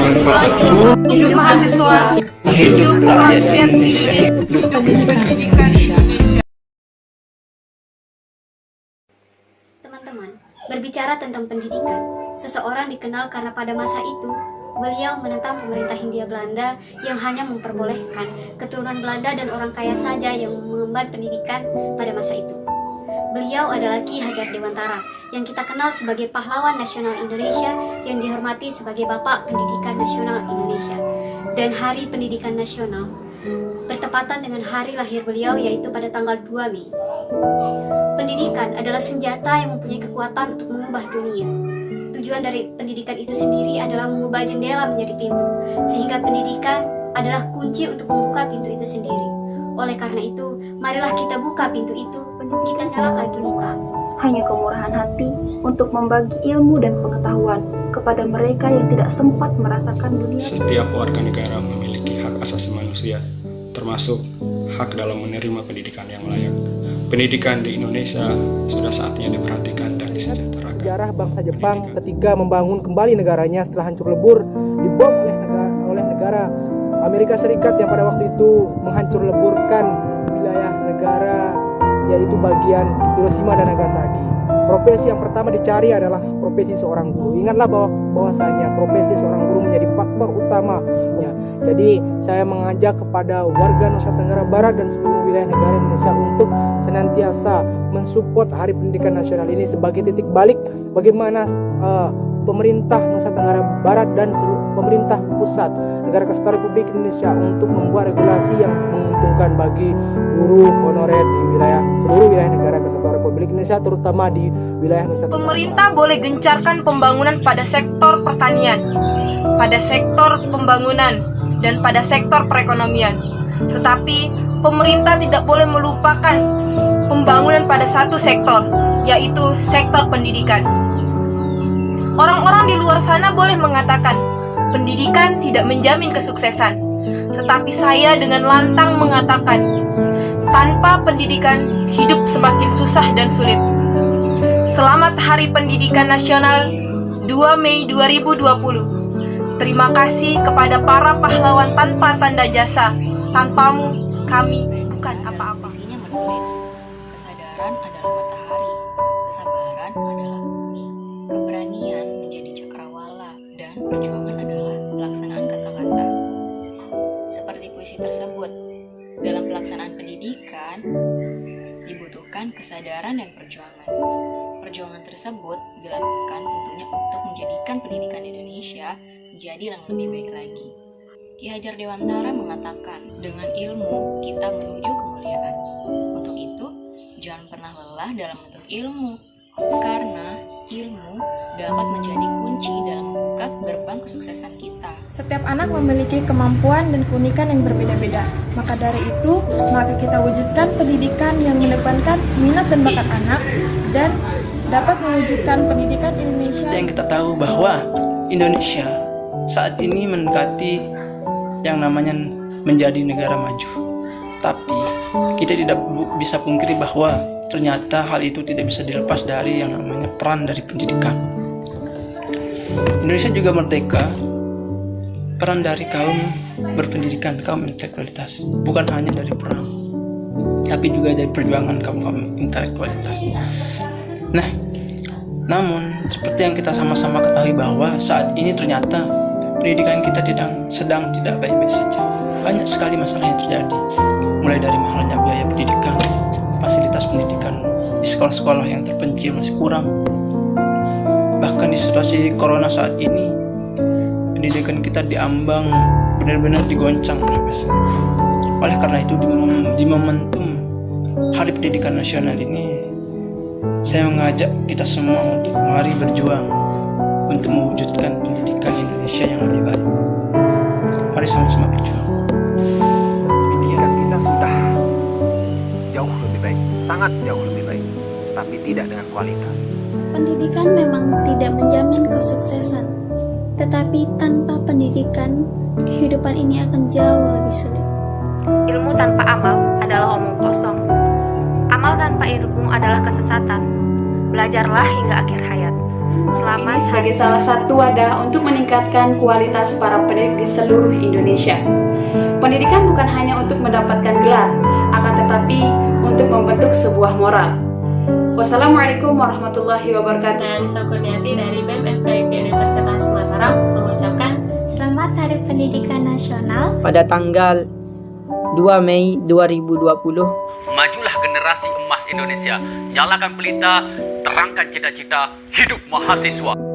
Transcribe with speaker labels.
Speaker 1: Hidup mahasiswa, hidup rakyat Indonesia.
Speaker 2: Teman-teman, berbicara tentang pendidikan, seseorang dikenal karena pada masa itu, beliau menentang pemerintah Hindia Belanda yang hanya memperbolehkan keturunan Belanda dan orang kaya saja yang mengemban pendidikan pada masa itu. Beliau adalah Ki Hajar Dewantara, yang kita kenal sebagai pahlawan nasional Indonesia yang dihormati sebagai Bapak Pendidikan Nasional Indonesia. Dan Hari Pendidikan Nasional bertepatan dengan hari lahir beliau, yaitu pada tanggal 2 Mei. Pendidikan adalah senjata yang mempunyai kekuatan untuk mengubah dunia. Tujuan dari pendidikan itu sendiri adalah mengubah jendela menjadi pintu, sehingga pendidikan adalah kunci untuk membuka pintu itu sendiri. Oleh karena itu, marilah kita buka pintu itu, kita nyalakan pelita.
Speaker 3: Hanya kemurahan hati untuk membagi ilmu dan pengetahuan kepada mereka yang tidak sempat merasakan dunia.
Speaker 4: Setiap warga negara memiliki hak asasi manusia, termasuk hak dalam menerima pendidikan yang layak. Pendidikan di Indonesia sudah saatnya diperhatikan dan disejahterakan.
Speaker 5: Sejarah bangsa Jepang ketika membangun kembali negaranya setelah hancur lebur, dibom oleh negara Amerika Serikat yang pada waktu itu menghancur leburkan wilayah negara, yaitu bagian Hiroshima dan Nagasaki. Profesi yang pertama dicari adalah profesi seorang guru. Ingatlah bahwasanya profesi seorang guru menjadi faktor utama. Jadi saya mengajak kepada warga Nusa Tenggara Barat dan seluruh wilayah negara Indonesia untuk senantiasa mensupport Hari Pendidikan Nasional ini sebagai titik balik bagaimana pemerintah Nusa Tenggara Barat dan pemerintah pusat Negara Kesatuan Republik Indonesia untuk membuat regulasi yang menguntungkan bagi guru honorer di seluruh wilayah Negara Kesatuan Republik Indonesia, terutama di wilayah Nusa Tenggara.
Speaker 1: Pemerintah boleh gencarkan pembangunan pada sektor pertanian, pada sektor pembangunan, dan pada sektor perekonomian. Tetapi pemerintah tidak boleh melupakan pembangunan pada satu sektor, yaitu sektor pendidikan. Orang-orang di luar sana boleh mengatakan pendidikan tidak menjamin kesuksesan, tetapi saya dengan lantang mengatakan tanpa pendidikan hidup semakin susah dan sulit. Selamat Hari Pendidikan Nasional 2 Mei 2020. Terima kasih kepada para pahlawan tanpa tanda jasa. Tanpamu kami bukan apa-apa.
Speaker 6: Isinya menulis, kesadaran adalah matahari, kesabaran adalah bumi, keberanian menjadi cakrawala, dan perjuangan adalah pelaksanaan kata-kata. Seperti puisi tersebut, dalam pelaksanaan pendidikan dibutuhkan kesadaran dan perjuangan. Perjuangan tersebut dilakukan tentunya untuk menjadikan pendidikan Indonesia menjadi yang lebih baik lagi. Ki Hajar Dewantara mengatakan, dengan ilmu kita menuju kemuliaan. Untuk itu, jangan pernah lelah dalam menuntut ilmu, karena ilmu dapat menjadi kunci dalam membuka gerbang kesuksesan kita.
Speaker 7: Setiap anak memiliki kemampuan dan keunikan yang berbeda-beda. Maka dari itu, maka kita wujudkan pendidikan yang mengedepankan minat dan bakat anak dan dapat mewujudkan pendidikan Indonesia.
Speaker 8: Yang kita tahu bahwa Indonesia saat ini mendekati yang namanya menjadi negara maju. Tapi kita tidak bisa pungkiri bahwa ternyata hal itu tidak bisa dilepas dari yang namanya peran dari pendidikan. Indonesia juga merdeka, peran dari kaum berpendidikan, kaum intelektualitas, bukan hanya dari perang, tapi juga dari perjuangan kaum intelektualitas. Nah, namun seperti yang kita sama-sama ketahui bahwa saat ini ternyata pendidikan kita sedang tidak baik-baik saja. Banyak sekali masalah yang terjadi, mulai dari mahalnya biaya pendidikan, fasilitas pendidikan di sekolah-sekolah yang terpencil masih kurang. Bahkan di situasi corona saat ini, pendidikan kita diambang benar-benar digoncang oleh bahasa. Oleh karena itu di momentum Hari Pendidikan Nasional ini, saya mengajak kita semua untuk mari berjuang untuk mewujudkan pendidikan Indonesia yang lebih baik. Mari sama-sama berjuang.
Speaker 9: Pendidikan kita sudah jauh lebih baik, sangat jauh lebih baik, tapi tidak dengan kualitas.
Speaker 3: Pendidikan memang tidak menjamin kesuksesan, tetapi tanpa pendidikan, kehidupan ini akan jauh lebih sulit.
Speaker 10: Ilmu tanpa amal adalah omong kosong. Amal tanpa ilmu adalah kesesatan. Belajarlah hingga akhir hayat. Selamat
Speaker 11: ini sebagai salah satu wadah untuk meningkatkan kualitas para pendidik di seluruh Indonesia. Pendidikan bukan hanya untuk mendapatkan gelar, akan tetapi untuk membentuk sebuah moral. Wassalamualaikum warahmatullahi wabarakatuh.
Speaker 12: Saya Anissa Kurniati dari BEM FKIP Universitas Mataram mengucapkan
Speaker 3: Selamat Hari Pendidikan Nasional
Speaker 13: pada tanggal 2 Mei 2020.
Speaker 14: Majulah generasi emas Indonesia, nyalakan pelita, terangkan cita-cita, hidup mahasiswa.